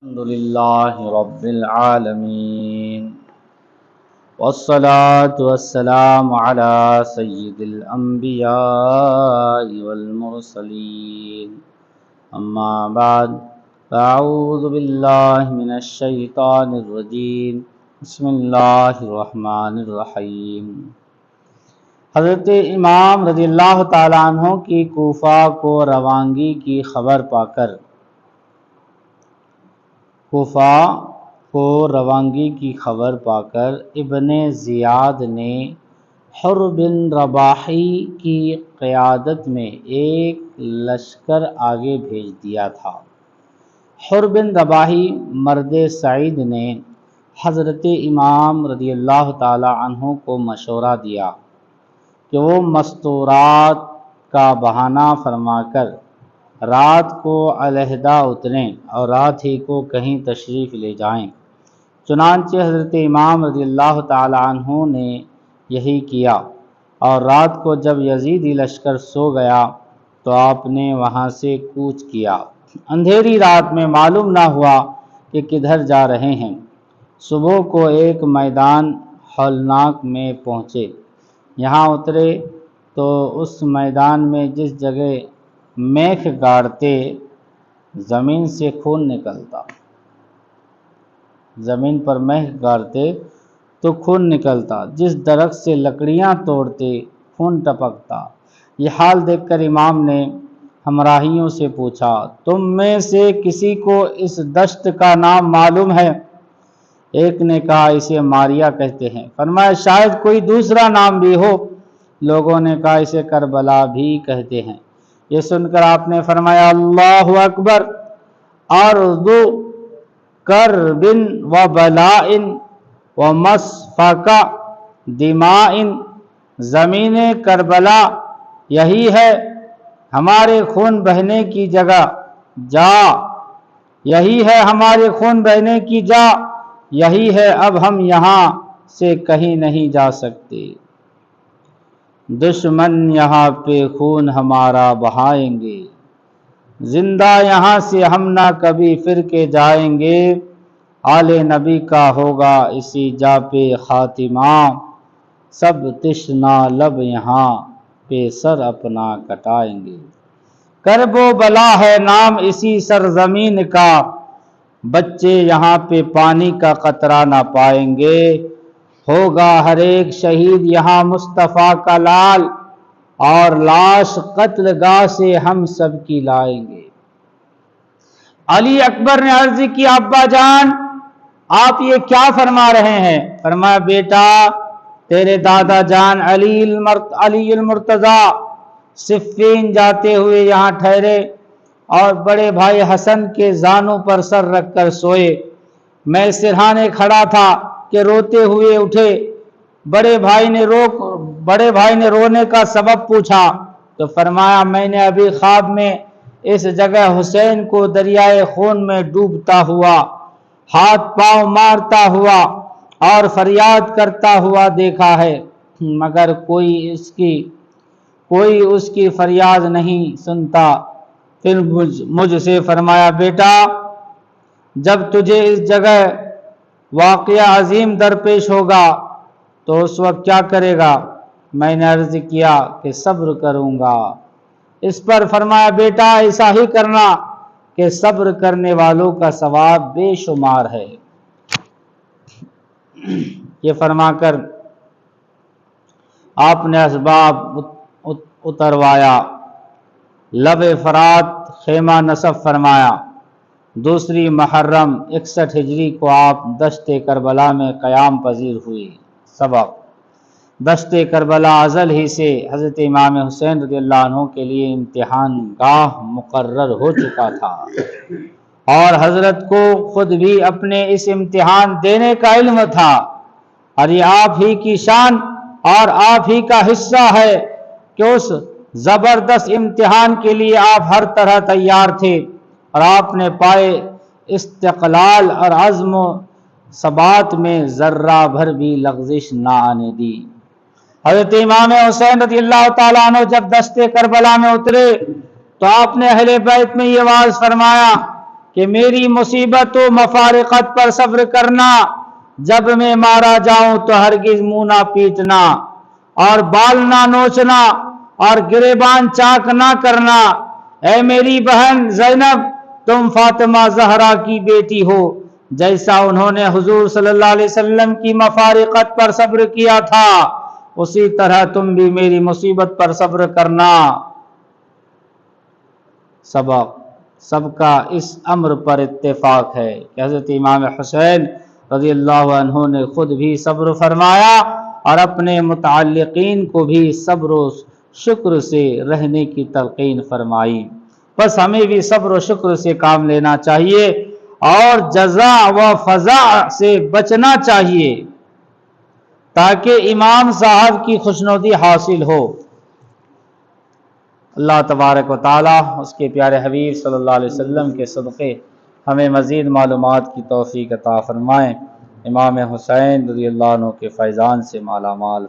الحمد لله رب العالمين والصلاة والسلام على سيد الأنبياء والمرسلين أما بعد فأعوذ بالله من الشيطان الرجيم بسم الله الرحمن الرحيم۔ حضرت امام رضی اللہ تعالیٰ عنہ کی کوفہ کو روانگی کی خبر پا کر ابن زیاد نے حر بن رباحی کی قیادت میں ایک لشکر آگے بھیج دیا تھا۔ حر بن رباحی مرد سعید نے حضرت امام رضی اللہ تعالی عنہ کو مشورہ دیا کہ وہ مستورات کا بہانہ فرما کر رات کو علیحدہ اتریں اور رات ہی کو کہیں تشریف لے جائیں۔ چنانچہ حضرت امام رضی اللہ تعالی عنہ نے یہی کیا، اور رات کو جب یزیدی لشکر سو گیا تو آپ نے وہاں سے کوچ کیا۔ اندھیری رات میں معلوم نہ ہوا کہ کدھر جا رہے ہیں۔ صبح کو ایک میدان ہولناک میں پہنچے۔ یہاں اترے تو اس میدان میں جس جگہ میخ گاڑتے زمین سے خون نکلتا، زمین پر میخ گاڑتے تو خون نکلتا، جس درخت سے لکڑیاں توڑتے خون ٹپکتا۔ یہ حال دیکھ کر امام نے ہمراہیوں سے پوچھا، تم میں سے کسی کو اس دشت کا نام معلوم ہے؟ ایک نے کہا، اسے ماریا کہتے ہیں۔ فرمایا، شاید کوئی دوسرا نام بھی ہو۔ لوگوں نے کہا، اسے کربلا بھی کہتے ہیں۔ یہ سن کر آپ نے فرمایا، اللہ اکبر، ارض کرب و بلاء و مسفک دماء، زمین کربلا یہی ہے، ہمارے خون بہنے کی جگہ جا، یہی ہے ہمارے خون بہنے کی جا، یہی ہے اب ہم یہاں سے کہیں نہیں جا سکتے۔ دشمن یہاں پہ خون ہمارا بہائیں گے، زندہ یہاں سے ہم نہ کبھی پھر کے جائیں گے، آل نبی کا ہوگا اسی جا پہ خاتمہ، سب تشنا لب یہاں پہ سر اپنا کٹائیں گے۔ کرب و بلا ہے نام اسی سرزمین کا، بچے یہاں پہ پانی کا قطرہ نہ پائیں گے، ہوگا ہر ایک شہید یہاں مصطفیٰ کا لال، اور لاش قتل گاہ سے ہم سب کی لائیں گے۔ علی اکبر نے عرض کی، ابا جان آپ یہ کیا فرما رہے ہیں؟ فرمایا، بیٹا تیرے دادا جان علی المرتضیٰ صفین جاتے ہوئے یہاں ٹھہرے اور بڑے بھائی حسن کے زانوں پر سر رکھ کر سوئے۔ میں سرہانے کھڑا تھا کہ روتے ہوئے اٹھے۔ بڑے بھائی نے رونے کا سبب پوچھا تو فرمایا، میں نے ابھی خواب میں اس جگہ حسین کو دریائے خون میں ڈوبتا ہوا، ہاتھ پاؤں مارتا ہوا اور فریاد کرتا ہوا دیکھا ہے، مگر کوئی اس کی فریاد نہیں سنتا۔ پھر مجھ سے فرمایا، بیٹا جب تجھے اس جگہ واقعہ عظیم درپیش ہوگا تو اس وقت کیا کرے گا؟ میں نے عرض کیا کہ صبر کروں گا۔ اس پر فرمایا، بیٹا ایسا ہی کرنا کہ صبر کرنے والوں کا ثواب بے شمار ہے۔ یہ فرما کر آپ نے اسباب اتروایا، لب فرات خیمہ نصب فرمایا۔ دوسری محرم 61 ہجری کو آپ دشت کربلا میں قیام پذیر ہوئے۔ سبق: دشت کربلا ازل ہی سے حضرت امام حسین رضی اللہ عنہ کے لیے امتحان گاہ مقرر ہو چکا تھا، اور حضرت کو خود بھی اپنے اس امتحان دینے کا علم تھا، اور یہ آپ ہی کی شان اور آپ ہی کا حصہ ہے کہ اس زبردست امتحان کے لیے آپ ہر طرح تیار تھے، اور آپ نے پائے استقلال اور عزم و ثبات میں ذرہ بھر بھی لغزش نہ آنے دی۔ حضرت امام حسین رضی اللہ تعالیٰ عنہ جب دشت کربلا میں اترے تو آپ نے اہل بیت میں یہ واعظ فرمایا کہ میری مصیبت و مفارقت پر صبر کرنا، جب میں مارا جاؤں تو ہرگز منہ نہ پیٹنا اور بال نہ نوچنا اور گریبان چاک نہ کرنا۔ اے میری بہن زینب، تم فاطمہ زہرا کی بیٹی ہو، جیسا انہوں نے حضور صلی اللہ علیہ وسلم کی مفارقت پر صبر کیا تھا، اسی طرح تم بھی میری مصیبت پر صبر کرنا۔ سب کا اس امر پر اتفاق ہے کہ حضرت امام حسین رضی اللہ عنہ نے خود بھی صبر فرمایا اور اپنے متعلقین کو بھی صبر و شکر سے رہنے کی تلقین فرمائی۔ بس ہمیں بھی صبر و شکر سے کام لینا چاہیے اور جزا و فضا سے بچنا چاہیے تاکہ امام صاحب کی خوشنودی حاصل ہو۔ اللہ تبارک و تعالی اس کے پیارے حبیب صلی اللہ علیہ وسلم کے صدقے ہمیں مزید معلومات کی توفیق عطا فرمائیں، امام حسین رضی اللہ عنہ کے فیضان سے مالا مال